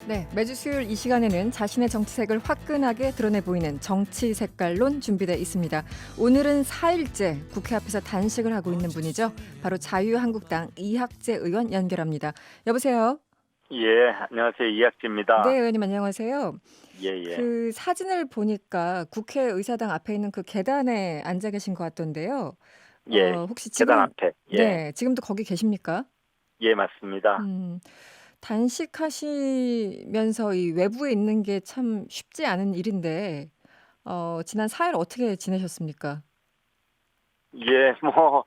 네, 매주 수요일 이 시간에는 자신의 정치색을 화끈하게 드러내 보이는 정치 색깔론 준비되어 있습니다. 오늘은 4일째 국회 앞에서 단식을 하고 있는 분이죠. 바로 자유한국당 이학재 의원 연결합니다. 여보세요? 예, 안녕하세요. 네, 이학재입니다. 의원님 안녕하세요. 예, 예. 그 사진을 보니까 국회의사당 앞에 있는 그 계단에 앉아 계신 것 같던데요. 예, 혹시 계단 지금, 앞에. 예, 네, 지금도 거기 계십니까? 예, 맞습니다. 음, 단식하시면서 이 외부에 있는 게 참 쉽지 않은 일인데, 지난 4일 어떻게 지내셨습니까? 예, 뭐,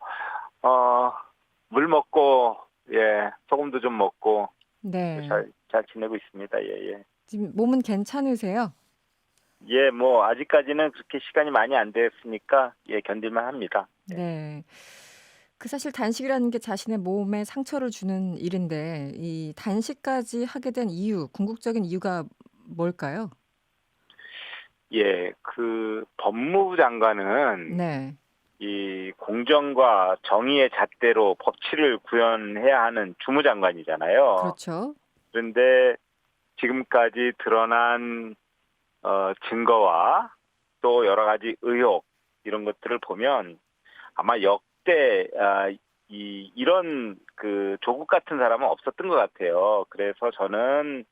어, 물 먹고, 예, 소금도 좀 먹고, 네. 잘 지내고 있습니다. 예, 예. 지금 몸은 괜찮으세요? 예, 뭐, 아직까지는 그렇게 시간이 많이 안 됐으니까, 예, 견딜만 합니다. 예, 네. 그 사실 단식이라는 게 자신의 몸에 상처를 주는 일인데, 이 단식까지 하게 된 이유, 궁극적인 이유가 뭘까요? 법무부 장관은 네. 이 공정과 정의의 잣대로 법치를 구현해야 하는 주무장관이잖아요. 그렇죠. 그런데 지금까지 드러난 증거와 또 여러 가지 의혹 이런 것들을 보면 아마 역대 이런 그 조국 같은 사람은 없었던 것 같아요. 그래서 저는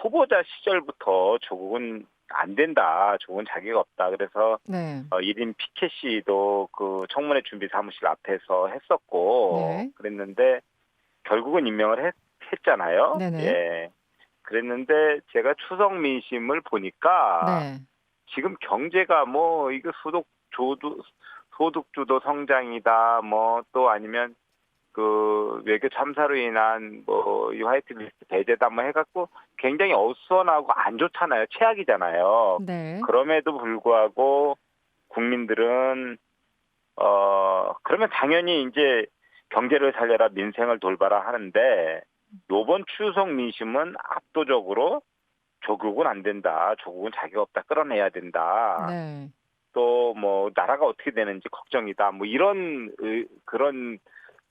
후보자 시절부터 조국은 안 된다. 조국은 자기가 없다. 그래서 네. 1인 피켓시도 그 청문회 준비 사무실 앞에서 했었고 네. 그랬는데 결국은 임명을 했잖아요. 네네. 예. 그랬는데 제가 추석 민심을 보니까 네. 지금 경제가 뭐 이거 소득주도 성장이다 뭐 또 아니면 그 외교 참사로 인한 뭐 이 화이트리스트 배제다 뭐 해갖고 굉장히 어수선하고 안 좋잖아요. 최악이잖아요. 네. 그럼에도 불구하고 국민들은 그러면 당연히 이제 경제를 살려라 민생을 돌봐라 하는데 요번 추석 민심은 압도적으로 조국은 안 된다. 조국은 자기가 없다. 끌어내야 된다. 네. 또 뭐 나라가 어떻게 되는지 걱정이다. 뭐 이런 그런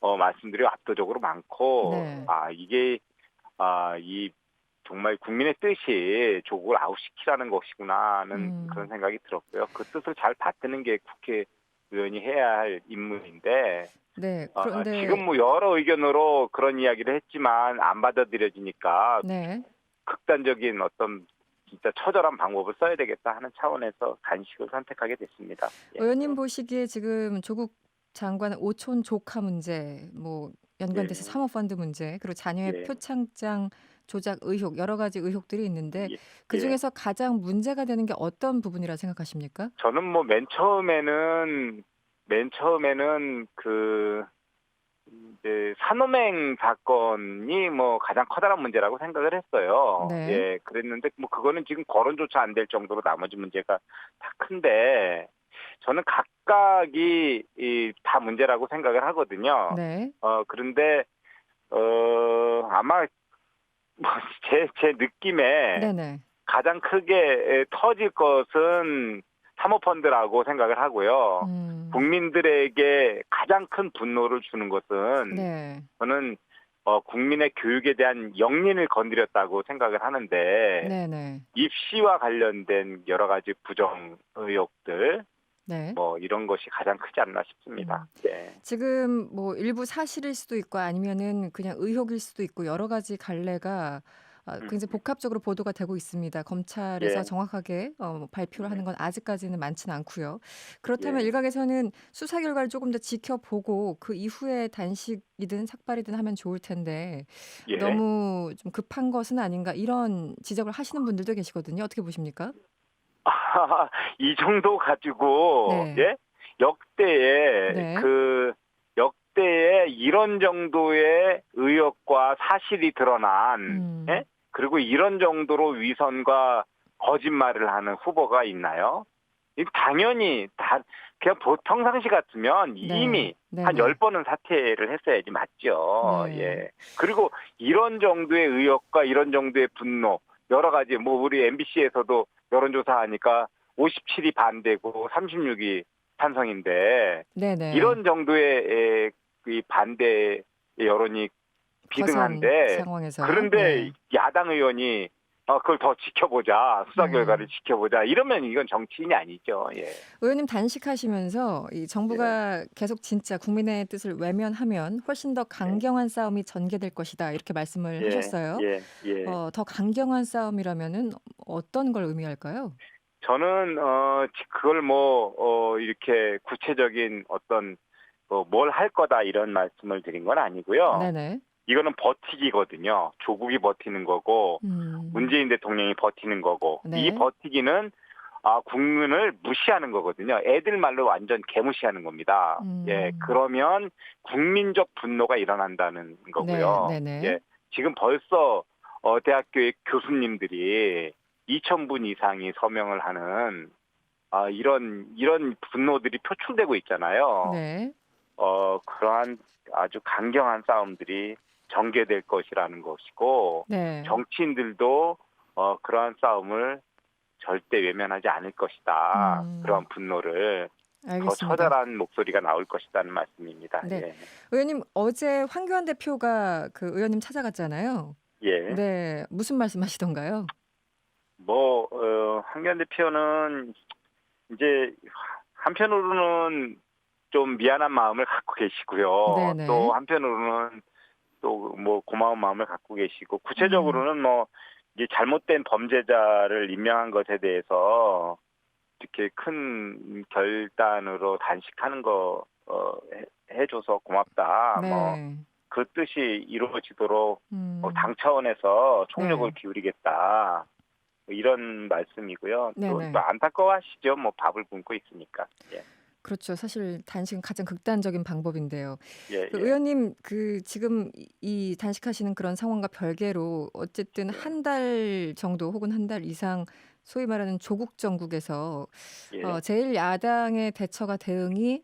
말씀들이 압도적으로 많고 네. 이게 이 정말 국민의 뜻이 조국을 아웃시키라는 것이구나 하는 그런 음. 생각이 들었고요. 그 뜻을 잘 받드는 게 국회의원이 해야 할 임무인데 네. 지금 그런데 뭐 여러 의견으로 그런 이야기를 했지만 안 받아들여지니까 네. 극단적인 어떤 진짜 처절한 방법을 써야 되겠다 하는 차원에서 단식을 선택하게 됐습니다. 예, 의원님 보시기에 지금 조국 장관의 오촌 조카 문제, 뭐 연관돼서 예, 사모펀드 문제, 그리고 자녀의 예, 표창장 조작 의혹 여러 가지 의혹들이 있는데 예, 예. 그중에서 가장 문제가 되는 게 어떤 부분이라 생각하십니까? 저는 뭐 맨 처음에는 그 이제 산호맹 사건이 뭐 가장 커다란 문제라고 생각을 했어요. 네. 예, 그랬는데 뭐 그거는 지금 거론조차 안 될 정도로 나머지 문제가 다 큰데 저는 각각이 다 문제라고 생각을 하거든요. 네. 그런데 아마 뭐 제 느낌에 네네. 가장 크게 터질 것은 사모펀드라고 생각을 하고요. 음. 국민들에게 가장 큰 분노를 주는 것은 네. 저는 국민의 교육에 대한 영린을 건드렸다고 생각을 하는데 네네. 입시와 관련된 여러 가지 부정 의혹들 네. 뭐 이런 것이 가장 크지 않나 싶습니다. 음. 네. 지금 뭐 일부 사실일 수도 있고 아니면은 그냥 의혹일 수도 있고 여러 가지 갈래가 음, 굉장히 복합적으로 보도가 되고 있습니다. 검찰에서 예, 정확하게 발표를 하는 네, 건 아직까지는 많지는 않고요. 그렇다면 예, 일각에서는 수사 결과를 조금 더 지켜보고 그 이후에 단식이든 삭발이든 하면 좋을 텐데 예. 너무 좀 급한 것은 아닌가 이런 지적을 하시는 분들도 계시거든요. 어떻게 보십니까? 이 정도 가지고 네. 예? 역대에 네. 그 역대에 이런 정도의 의혹과 사실이 드러난 예? 음. 그리고 이런 정도로 위선과 거짓말을 하는 후보가 있나요? 이 당연히 다 그냥 평상시 같으면 네. 이미 한 네네. 10번은 사퇴를 했어야지 맞죠. 네. 예. 그리고 이런 정도의 의혹과 이런 정도의 분노 여러 가지 뭐 우리 MBC에서도 여론조사하니까 57이 반대고 36이 찬성인데 네네. 이런 정도의 이 반대 여론이 거센 비등한데 상황에서. 그런데 네. 야당 의원이 그걸 더 지켜보자. 수사 결과를 음. 지켜보자. 이러면 이건 정치인이 아니죠. 예. 의원님 단식하시면서 이 예. 정부가 계속 진짜 국민의 뜻을 외면하면 훨씬 더 네. 강경한 싸움이 전개될 것이다. 이렇게 말씀을 예. 하셨어요. 예. 예. 더 강경한 싸움이라면은 어떤 걸 의미할까요? 저는 그걸 이렇게 구체적인 어떤 뭘 할 거다 이런 말씀을 드린 건 아니고요. 네네. 이거는 버티기거든요. 조국이 버티는 거고 음. 문재인 대통령이 버티는 거고 이 네. 버티기는 국민을 무시하는 거거든요. 애들 말로 완전 개무시하는 겁니다. 예, 음. 그러면 국민적 분노가 일어난다는 네. 거고요. 네네. 예, 지금 벌써 대학교의 교수님들이 2,000분 이상이 서명을 하는 이런 분노들이 표출되고 있잖아요. 네. 그러한 아주 강경한 싸움들이 전개될 것이라는 것이고 네. 정치인들도 그러한 싸움을 절대 외면하지 않을 것이다. 그런 음. 분노를 더 알겠습니다. 처절한 목소리가 나올 것이라는 말씀입니다. 네. 예. 의원님 어제 황교안 대표가 그 의원님 찾아갔잖아요. 예. 네. 무슨 말씀하시던가요? 황교안 대표는 이제 한편으로는 좀 미안한 마음을 갖고 계시고요. 또 네네. 한편으로는 또 고마운 마음을 갖고 계시고 음. 구체적으로는 이게 잘못된 범죄자를 임명한 것에 대해서 이렇게 큰 결단으로 단식하는 거 해줘서 고맙다. 네. 그 뜻이 이루어지도록 음. 당 차원에서 총력을 네. 기울이겠다. 이런 말씀이고요. 또 네네. 안타까워하시죠. 밥을 굶고 있으니까. 예, 그렇죠. 사실 단식은 가장 극단적인 방법인데요. 예, 그 예, 의원님 지금 이 단식하시는 그런 상황과 별개로 어쨌든 예, 한 달 정도 혹은 한 달 이상 소위 말하는 조국 정국에서 예. 제1야당의 대처가 대응이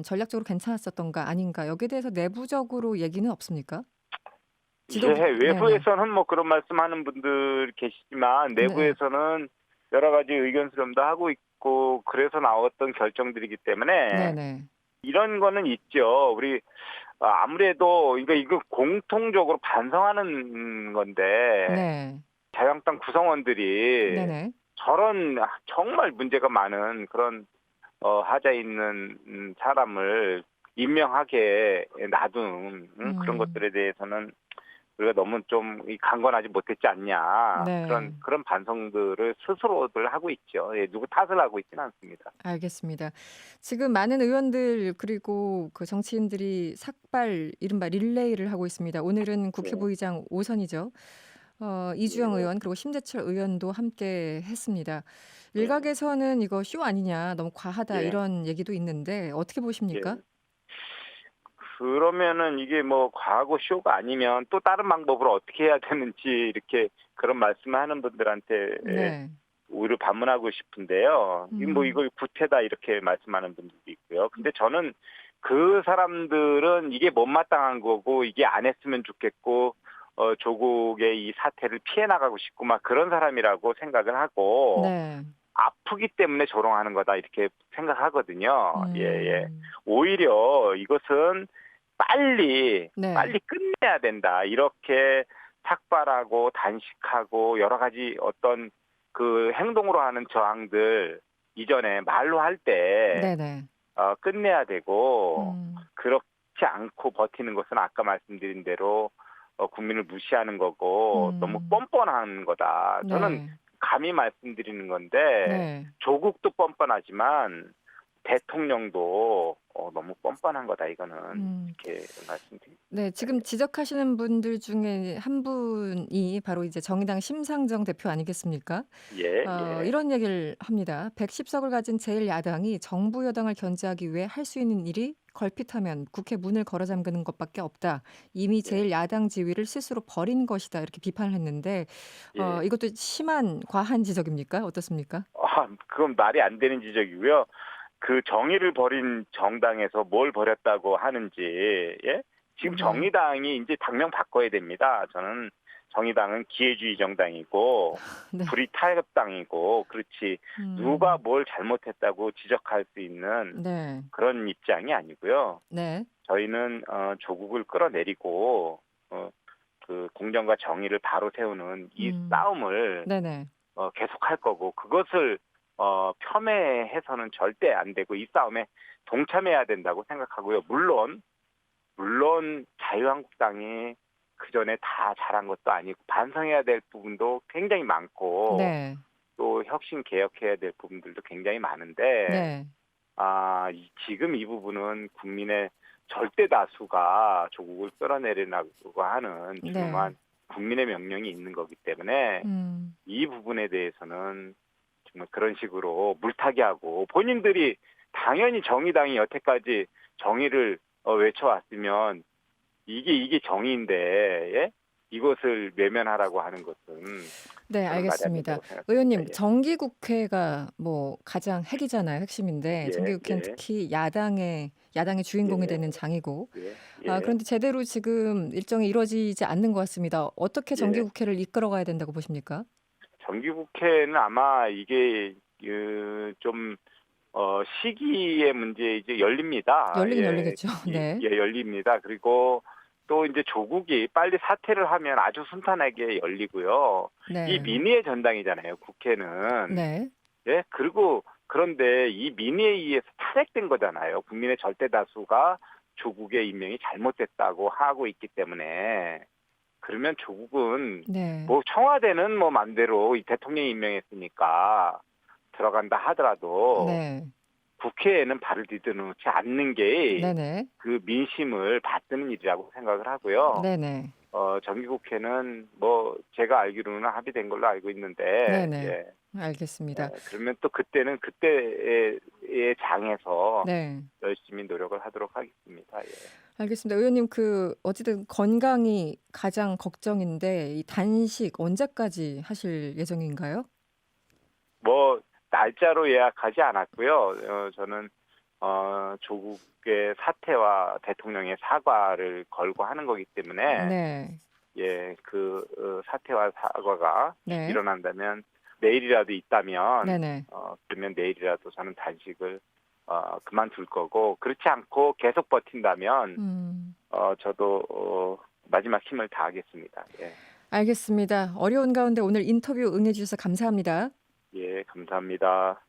전략적으로 괜찮았었던가 아닌가 여기에 대해서 내부적으로 얘기는 없습니까? 예, 지도부 네네. 외부에서는 그런 말씀하는 분들 계시지만 네. 내부에서는 여러 가지 의견 수렴도 하고 있고 그래서 나왔던 결정들이기 때문에 네네. 이런 거는 있죠. 우리 아무래도 이거 공통적으로 반성하는 건데 네. 자유한국당 구성원들이 네네. 저런 정말 문제가 많은 그런 하자 있는 사람을 임명하게 놔둔 그런 음. 것들에 대해서는 우리가 너무 좀 강건하지 못했지 않냐 네. 그런 반성들을 스스로들 하고 있죠. 예, 누구 탓을 하고 있지는 않습니다. 알겠습니다. 지금 많은 의원들 그리고 그 정치인들이 삭발 이른바 릴레이를 하고 있습니다. 오늘은 예, 국회부의장 오선이죠. 이주영 예, 의원 그리고 심재철 의원도 함께 했습니다. 예, 일각에서는 이거 쇼 아니냐, 너무 과하다 예, 이런 얘기도 있는데 어떻게 보십니까? 예. 그러면은 이게 과거 쇼가 아니면 또 다른 방법으로 어떻게 해야 되는지 이렇게 그런 말씀을 하는 분들한테 네. 오히려 반문하고 싶은데요. 음. 이걸 구태다 이렇게 말씀하는 분들도 있고요. 근데 저는 그 사람들은 이게 못마땅한 거고 이게 안 했으면 좋겠고 조국의 이 사태를 피해 나가고 싶고 막 그런 사람이라고 생각을 하고 네. 아프기 때문에 조롱하는 거다 이렇게 생각하거든요. 예, 예. 음. 오히려 이것은 빨리 네. 끝내야 된다. 이렇게 삭발하고 단식하고 여러 가지 어떤 그 행동으로 하는 저항들 이전에 말로 할 때 네네. 끝내야 되고 음. 그렇지 않고 버티는 것은 아까 말씀드린 대로 국민을 무시하는 거고 너무 음. 뻔뻔한 거다. 저는 네. 감히 말씀드리는 건데 네. 조국도 뻔뻔하지만 대통령도 너무 뻔뻔한 거다 이거는 음. 이렇게 말씀드립니다. 네. 지금 지적하시는 분들 중에 한 분이 바로 이제 정의당 심상정 대표 아니겠습니까? 예, 예, 이런 얘기를 합니다. "110석을 가진 제1야당이 정부 여당을 견제하기 위해 할 수 있는 일이 걸핏하면 국회 문을 걸어 잠그는 것밖에 없다. 이미 예, 제1야당 지위를 스스로 버린 것이다." 이렇게 비판을 했는데 예. 이것도 심한 과한 지적입니까? 어떻습니까? 그건 말이 안 되는 지적이고요. 그 정의를 버린 정당에서 뭘 버렸다고 하는지, 예? 지금 네. 정의당이 이제 당명 바꿔야 됩니다. 저는 정의당은 기회주의 정당이고, 네. 불이타협당이고, 그렇지. 누가 음. 뭘 잘못했다고 지적할 수 있는 네. 그런 입장이 아니고요. 네. 저희는 조국을 끌어내리고, 그 공정과 정의를 바로 세우는 이 싸움을 네네. 계속할 거고 그것을 폄훼해서는 절대 안 되고 이 싸움에 동참해야 된다고 생각하고요. 물론 자유한국당이 그 전에 다 잘한 것도 아니고 반성해야 될 부분도 굉장히 많고 네. 또 혁신 개혁해야 될 부분들도 굉장히 많은데 네. 지금 이 부분은 국민의 절대 다수가 조국을 끌어내리려고 하는 중요한 국민의 명령이 있는 거기 때문에 이 부분에 대해서는 정말 그런 식으로 물타기 하고 본인들이 당연히 정의당이 여태까지 정의를 외쳐왔으면 이게 정의인데 예? 이것을 외면하라고 하는 것은 네, 저는 말이 안 알겠습니다. 된다고 생각합니다. 의원님, 예. 정기국회가 뭐 가장 핵이잖아요, 핵심인데 예, 정기국회는 예. 특히 야당의 주인공이 예. 되는 장이고, 예. 그런데 제대로 지금 일정이 이루어지지 않는 것 같습니다. 어떻게 예. 정기국회를 이끌어가야 된다고 보십니까? 정기국회는 아마 이게 좀 시기의 문제 이제 열립니다. 열리긴 예. 열리겠죠. 네. 열립니다. 그리고 또 이제 조국이 빨리 사퇴를 하면 아주 순탄하게 열리고요. 네. 이 민의의 전당이잖아요, 국회는. 네. 예, 그리고 그런데 이 민의에 의해서 탄핵된 거잖아요. 국민의 절대 다수가 조국의 임명이 잘못됐다고 하고 있기 때문에 그러면 조국은 네. 뭐 청와대는 뭐 맘대로 이 대통령이 임명했으니까 들어간다 하더라도 네. 국회에는 발을 디뎌놓지 않는 게 네네. 그 민심을 받드는 일이라고 생각을 하고요. 네네. 정기국회는 뭐 제가 알기로는 합의된 걸로 알고 있는데 네네. 예. 알겠습니다. 그러면 또 그때는 그때의 장에서 네. 열심히 노력을 하도록 하겠습니다. 예. 알겠습니다. 의원님, 어쨌든 건강이 가장 걱정인데 이 단식 언제까지 하실 예정인가요? 뭐 날짜로 예약하지 않았고요. 저는 조국의 사퇴와 대통령의 사과를 걸고 하는 거기 때문에 네. 그 사퇴와 사과가 네. 일어난다면 내일이라도 있다면 네네. 그러면 내일이라도 저는 단식을 그만둘 거고 그렇지 않고 계속 버틴다면 저도 마지막 힘을 다하겠습니다. 예. 알겠습니다. 어려운 가운데 오늘 인터뷰 응해주셔서 감사합니다. 예, 감사합니다.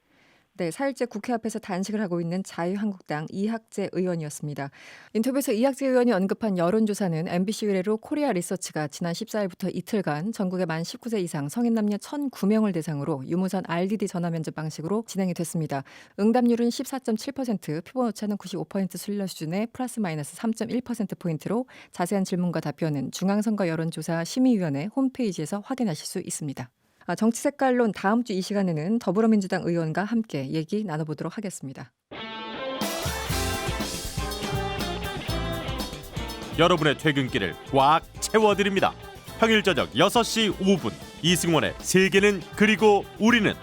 네, 4일째 국회 앞에서 단식을 하고 있는 자유한국당 이학재 의원이었습니다. 인터뷰에서 이학재 의원이 언급한 여론조사는 MBC 의뢰로 코리아 리서치가 지난 14일부터 이틀간 전국의 만 19세 이상 성인 남녀 1,009명을 대상으로 유무선 RDD 전화면접 방식으로 진행이 됐습니다. 응답률은 14.7%, 표본 오차는 95% 순려 수준의 플러스 마이너스 3.1%포인트로 자세한 질문과 답변은 중앙선거 여론조사 심의위원회 홈페이지에서 확인하실 수 있습니다. 정치 색깔론 다음 주 이 시간에는 더불어민주당 의원과 함께 얘기 나눠보도록 하겠습니다. 여러분의 퇴근길을 꽉 채워드립니다. 평일 저녁 6시 5분 이승원의 세계는 그리고 우리는